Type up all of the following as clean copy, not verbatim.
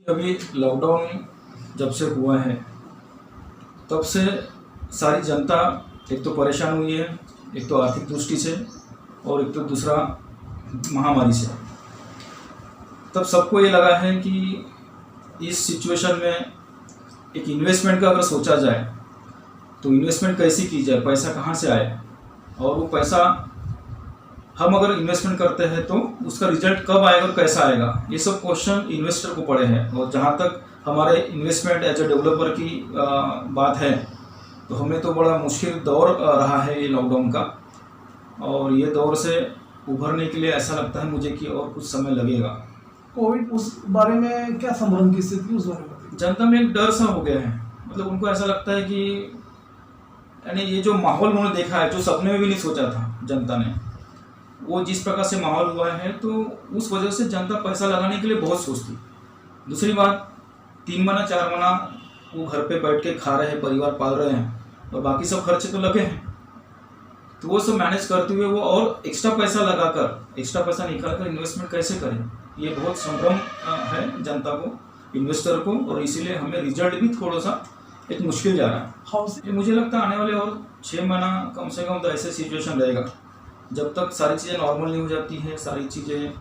अभी लॉकडाउन जब से हुआ है तब से सारी जनता एक तो परेशान हुई है, एक तो आर्थिक दृष्टि से और एक तो दूसरा महामारी से। तब सबको ये लगा है कि इस सिचुएशन में एक इन्वेस्टमेंट का अगर सोचा जाए तो इन्वेस्टमेंट कैसी की जाए, पैसा कहाँ से आए और वो पैसा हम अगर इन्वेस्टमेंट करते हैं तो उसका रिजल्ट कब आएगा और कैसा आएगा, ये सब क्वेश्चन इन्वेस्टर को पड़े हैं। और जहाँ तक हमारे इन्वेस्टमेंट एज ए डेवलपर की बात है तो हमें तो बड़ा मुश्किल दौर रहा है ये लॉकडाउन का, और ये दौर से उभरने के लिए ऐसा लगता है मुझे कि और कुछ समय लगेगा। कोविड उस बारे में क्या संभ्रम की स्थिति उस बारे में जनता में एक डर सा हो गया है, मतलब उनको ऐसा लगता है कि यानी ये जो माहौल उन्होंने देखा है, जो सपने में भी नहीं सोचा था जनता ने, वो जिस प्रकार से माहौल हुआ है तो उस वजह से जनता पैसा लगाने के लिए बहुत सोचती। दूसरी बात, 3 महीना 4 महीना वो घर पे बैठ के खा रहे हैं, परिवार पाल रहे हैं और बाकी सब खर्चे तो लगे हैं, तो वो सब मैनेज करते हुए वो और एक्स्ट्रा पैसा लगाकर, एक्स्ट्रा पैसा निकाल कर इन्वेस्टमेंट कैसे करें, ये बहुत संभ्रम है जनता को, इन्वेस्टर को, और इसीलिए हमें रिजल्ट भी थोड़ा सा एक मुश्किल जा रहा है। मुझे लगता है आने वाले और 6 महीना कम से कम तो ऐसे सिचुएशन रहेगा जब तक सारी चीज़ें नॉर्मल नहीं हो जाती हैं, सारी चीज़ें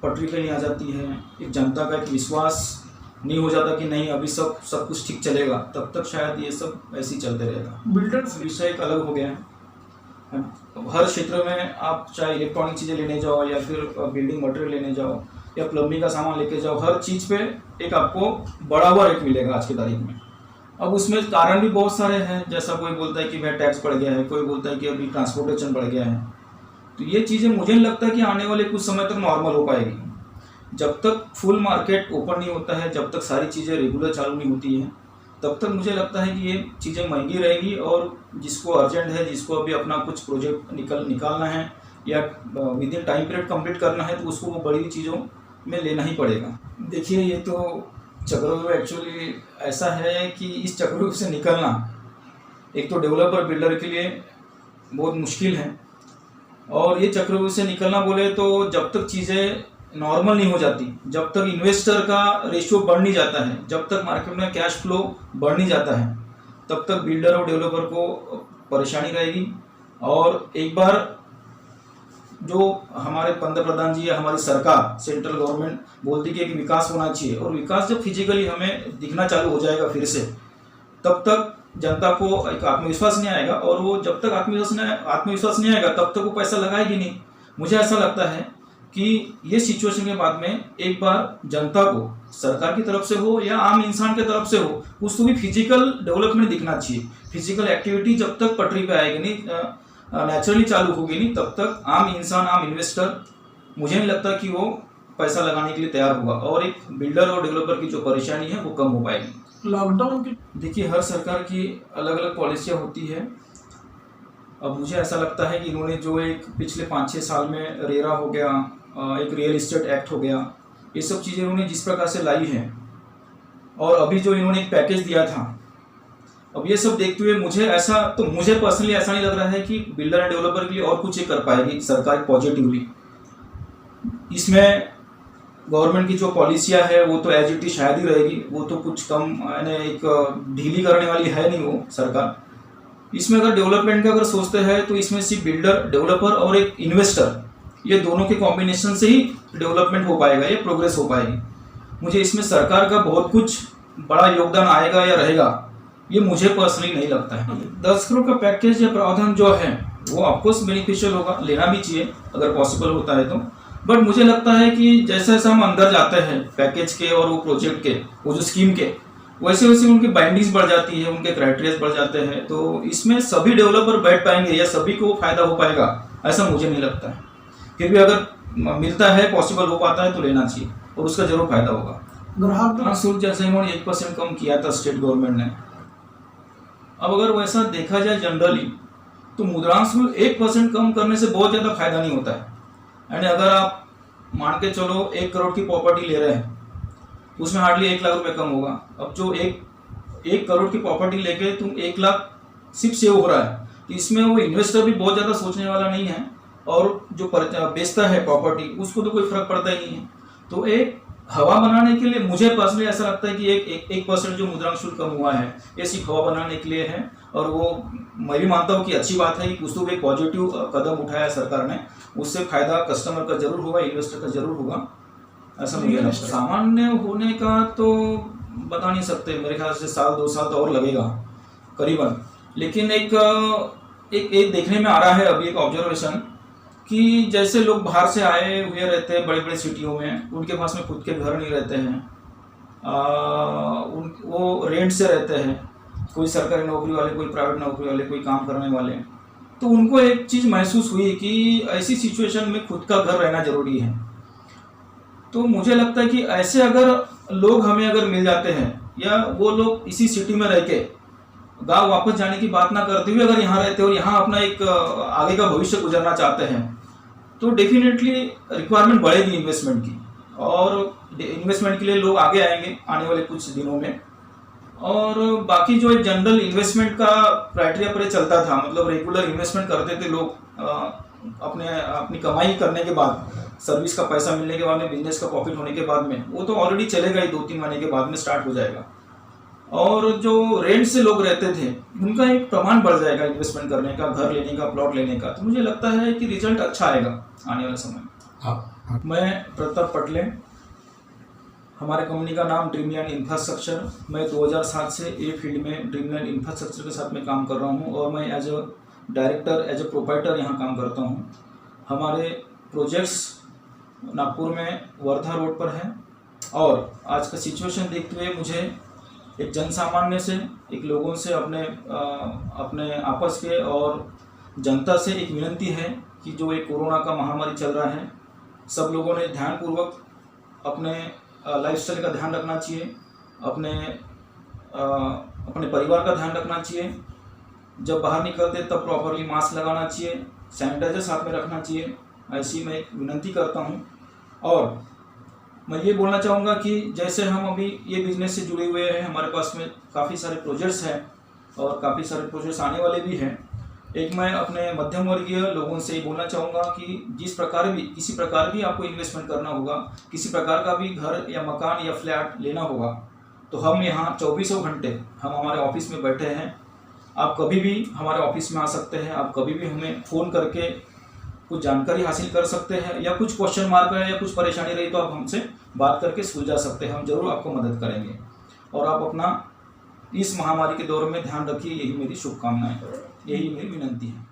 पटरी पे नहीं आ जाती हैं, एक जनता का एक विश्वास नहीं हो जाता कि नहीं अभी सब कुछ ठीक चलेगा, तब तक शायद ये सब ऐसे ही चलते रहेगा। बिल्डर्स विषय एक अलग हो गया है। हर क्षेत्र में आप चाहे इलेक्ट्रॉनिक चीज़ें लेने जाओ या फिर बिल्डिंग मटेरियल लेने जाओ या प्लम्बिंग का सामान लेके जाओ, हर चीज़ पे एक आपको बढ़ा हुआ रेट मिलेगा आज की तारीख में। अब उसमें कारण भी बहुत सारे हैं, जैसा कोई बोलता है कि भाई टैक्स बढ़ गया है, कोई बोलता है कि अभी ट्रांसपोर्टेशन बढ़ गया है, तो ये चीज़ें मुझे नहीं लगता कि आने वाले कुछ समय तक नॉर्मल हो पाएगी। जब तक फुल मार्केट ओपन नहीं होता है, जब तक सारी चीज़ें रेगुलर चालू नहीं होती हैं, तब तक मुझे लगता है कि ये चीज़ें महंगी रहेगी, और जिसको अर्जेंट है, जिसको अभी अपना कुछ प्रोजेक्ट निकालना है या with in time period complete करना है, तो उसको वो बड़ी चीज़ों में लेना ही पड़ेगा। देखिए, ये तो चक्रव्यूह एक्चुअली ऐसा है कि इस चक्रव्यूह से निकलना एक तो डेवलपर बिल्डर के लिए बहुत मुश्किल है, और ये चक्रव्यूह से निकलना बोले तो जब तक चीज़ें नॉर्मल नहीं हो जाती, जब तक इन्वेस्टर का रेशियो बढ़ नहीं जाता है, जब तक मार्केट में कैश फ्लो बढ़ नहीं जाता है, तब तक बिल्डर और डेवलपर को परेशानी रहेगी। और एक बार जो हमारे पंतप्रधान जी या हमारी सरकार, सेंट्रल गवर्नमेंट बोलती है कि विकास होना चाहिए, और विकास जब फिजिकली हमें दिखना चालू हो जाएगा फिर से, तब तक जनता को एक आत्मविश्वास नहीं आएगा, और वो जब तक आत्मविश्वास नहीं आएगा तब तक वो पैसा लगाएगी नहीं। मुझे ऐसा लगता है कि ये सिचुएशन के बाद में एक बार जनता को सरकार की तरफ से हो या आम इंसान की तरफ से हो, उसको भी फिजिकल डेवलपमेंट दिखना चाहिए। फिजिकल एक्टिविटी जब तक पटरी पे आएगी नहीं, नेचुरली चालू होगी नहीं, तब तक आम इंसान, आम इन्वेस्टर मुझे नहीं लगता कि वो पैसा लगाने के लिए तैयार होगा, और एक बिल्डर और डेवलपर की जो परेशानी है वो कम हो पाएगी। लॉकडाउन की देखिए, हर सरकार की अलग अलग पॉलिसियाँ होती है। अब मुझे ऐसा लगता है कि इन्होंने जो एक पिछले 5-6 साल में रेरा हो गया, एक रियल इस्टेट एक्ट हो गया, ये सब चीज़ें इन्होंने जिस प्रकार से लाई हैं, और अभी जो इन्होंने एक पैकेज दिया था, अब ये सब देखते हुए मुझे पर्सनली ऐसा नहीं लग रहा है कि बिल्डर एंड डेवलपर के लिए और कुछ कर पाएगी सरकार पॉजिटिवली। इसमें गवर्नमेंट की जो पॉलिसियाँ है वो तो एज इट इज शायद ही रहेगी, वो तो कुछ कम यानी एक ढीली करने वाली है नहीं वो सरकार। इसमें अगर डेवलपमेंट का अगर सोचते हैं तो इसमें सिर्फ बिल्डर, डेवलपर और एक इन्वेस्टर, ये दोनों के कॉम्बिनेशन से ही डेवलपमेंट हो पाएगा, ये प्रोग्रेस हो पाएगी। मुझे इसमें सरकार का बहुत कुछ बड़ा योगदान आएगा या रहेगा, ये मुझे पर्सनली नहीं लगता है। 10 करोड़ का पैकेज या प्रावधान जो है वो ऑफकोर्स बेनिफिशियल होगा, लेना भी चाहिए अगर पॉसिबल होता है तो, बट मुझे लगता है कि जैसे जैसे हम अंदर जाते हैं पैकेज के और वो प्रोजेक्ट के, वो जो स्कीम के, वैसे वैसे उनकी बाइंडिंग्स बढ़ जाती है, उनके क्राइटेरियाज बढ़ जाते हैं, तो इसमें सभी डेवलपर बैठ पाएंगे या सभी को फायदा हो पाएगा, ऐसा मुझे नहीं लगता है। फिर भी अगर मिलता है, पॉसिबल हो पाता है तो लेना चाहिए, और उसका जरूर फायदा होगा। ग्राहक शुल्क जैसे इन्होंने 1% कम किया था स्टेट गवर्नमेंट ने, अब अगर वैसा देखा जाए जनरली तो मुद्रांक शुल्क 1% कम करने से बहुत ज़्यादा फायदा नहीं होता है। यानी अगर आप मान के चलो 1 करोड़ की प्रॉपर्टी ले रहे हैं, उसमें हार्डली 1 लाख रुपए कम होगा। अब जो एक करोड़ की प्रॉपर्टी लेके तुम 1 लाख सिर्फ सेव हो रहा है, तो इसमें वो इन्वेस्टर भी बहुत ज़्यादा सोचने वाला नहीं है, और जो बेचता है प्रॉपर्टी उसको तो कोई फर्क पड़ता ही नहीं है। तो एक हवा बनाने के लिए मुझे पर्सनली ऐसा लगता है कि एक परसेंट जो मुद्रांक शुल्क कम हुआ है ये सिर्फ हवा बनाने के लिए है, और वो मैं भी मानता हूँ कि अच्छी बात है कि कुछ तो एक पॉजिटिव कदम उठाया है सरकार ने, उससे फायदा कस्टमर का जरूर होगा, इन्वेस्टर का जरूर होगा, ऐसा मुझे लगता है। सामान्य होने का तो बता नहीं सकते, मेरे ख्याल से साल 2 साल तो और लगेगा करीबन, लेकिन एक देखने में आ रहा है अभी एक ऑब्जर्वेशन कि जैसे लोग बाहर से आए हुए रहते हैं बड़े बड़े सिटियों में, उनके पास में खुद के घर नहीं रहते हैं, वो रेंट से रहते हैं, कोई सरकारी नौकरी वाले, कोई प्राइवेट नौकरी वाले, कोई काम करने वाले, तो उनको एक चीज़ महसूस हुई कि ऐसी सिचुएशन में खुद का घर रहना जरूरी है। तो मुझे लगता है कि ऐसे अगर लोग हमें अगर मिल जाते हैं, या वो लोग इसी सिटी में रह के गाँव वापस जाने की बात ना करते हुए अगर यहाँ रहते और यहाँ अपना एक आगे का भविष्य गुजरना चाहते हैं, तो डेफिनेटली रिक्वायरमेंट बढ़ेगी इन्वेस्टमेंट की, और इन्वेस्टमेंट के लिए लोग आगे आएंगे आने वाले कुछ दिनों में। और बाकी जो एक जनरल इन्वेस्टमेंट का क्राइटेरिया पर चलता था, मतलब रेगुलर इन्वेस्टमेंट करते थे लोग अपनी कमाई करने के बाद, सर्विस का पैसा मिलने के बाद में, बिजनेस का प्रॉफिट होने के बाद में, वो तो ऑलरेडी चलेगा ही, 2-3 महीने के बाद में स्टार्ट हो जाएगा। और जो रेंट से लोग रहते थे उनका एक प्रमाण बढ़ जाएगा इन्वेस्टमेंट करने का, घर लेने का, प्लॉट लेने का। तो मुझे लगता है कि रिजल्ट अच्छा आएगा आने वाले समय में। मैं प्रताप पटले, हमारे कंपनी का नाम ड्रीमलैंड इंफ्रास्ट्रक्चर, मैं 2007 से ये फील्ड में ड्रीमलैंड इंफ्रास्ट्रक्चर के साथ में काम कर रहा हूँ, और मैं as a director, as a proprietor यहाँ काम करता हूँ। हमारे प्रोजेक्ट्स नागपुर में वर्धा रोड पर हैं, और आज का सिचुएशन देखते हुए मुझे एक जनसामान्य से, एक लोगों से, अपने आपस के और जनता से एक विनती है कि जो एक कोरोना का महामारी चल रहा है, सब लोगों ने ध्यानपूर्वक अपने लाइफस्टाइल का ध्यान रखना चाहिए, अपने परिवार का ध्यान रखना चाहिए, जब बाहर निकलते तब प्रॉपरली मास्क लगाना चाहिए, सैनिटाइजर साथ में रखना चाहिए, ऐसी मैं एक विनती करता हूँ। और मैं ये बोलना चाहूँगा कि जैसे हम अभी ये बिज़नेस से जुड़े हुए हैं, हमारे पास में काफ़ी सारे प्रोजेक्ट्स हैं और काफ़ी सारे प्रोजेक्ट्स आने वाले भी हैं। एक मैं अपने मध्यम वर्गीय लोगों से ये बोलना चाहूँगा कि किसी प्रकार भी आपको इन्वेस्टमेंट करना होगा, किसी प्रकार का भी घर या मकान या फ्लैट लेना होगा, तो हम यहाँ 24 घंटे हम हमारे ऑफिस में बैठे हैं। आप कभी भी हमारे ऑफिस में आ सकते हैं, आप कभी भी हमें फ़ोन करके कुछ जानकारी हासिल कर सकते हैं, या कुछ क्वेश्चन मार्क है या कुछ परेशानी रही तो आप हमसे बात करके सुलझा सकते हैं, हम जरूर आपको मदद करेंगे। और आप अपना इस महामारी के दौर में ध्यान रखिए, यही मेरी शुभकामनाएं, यही मेरी विनती है।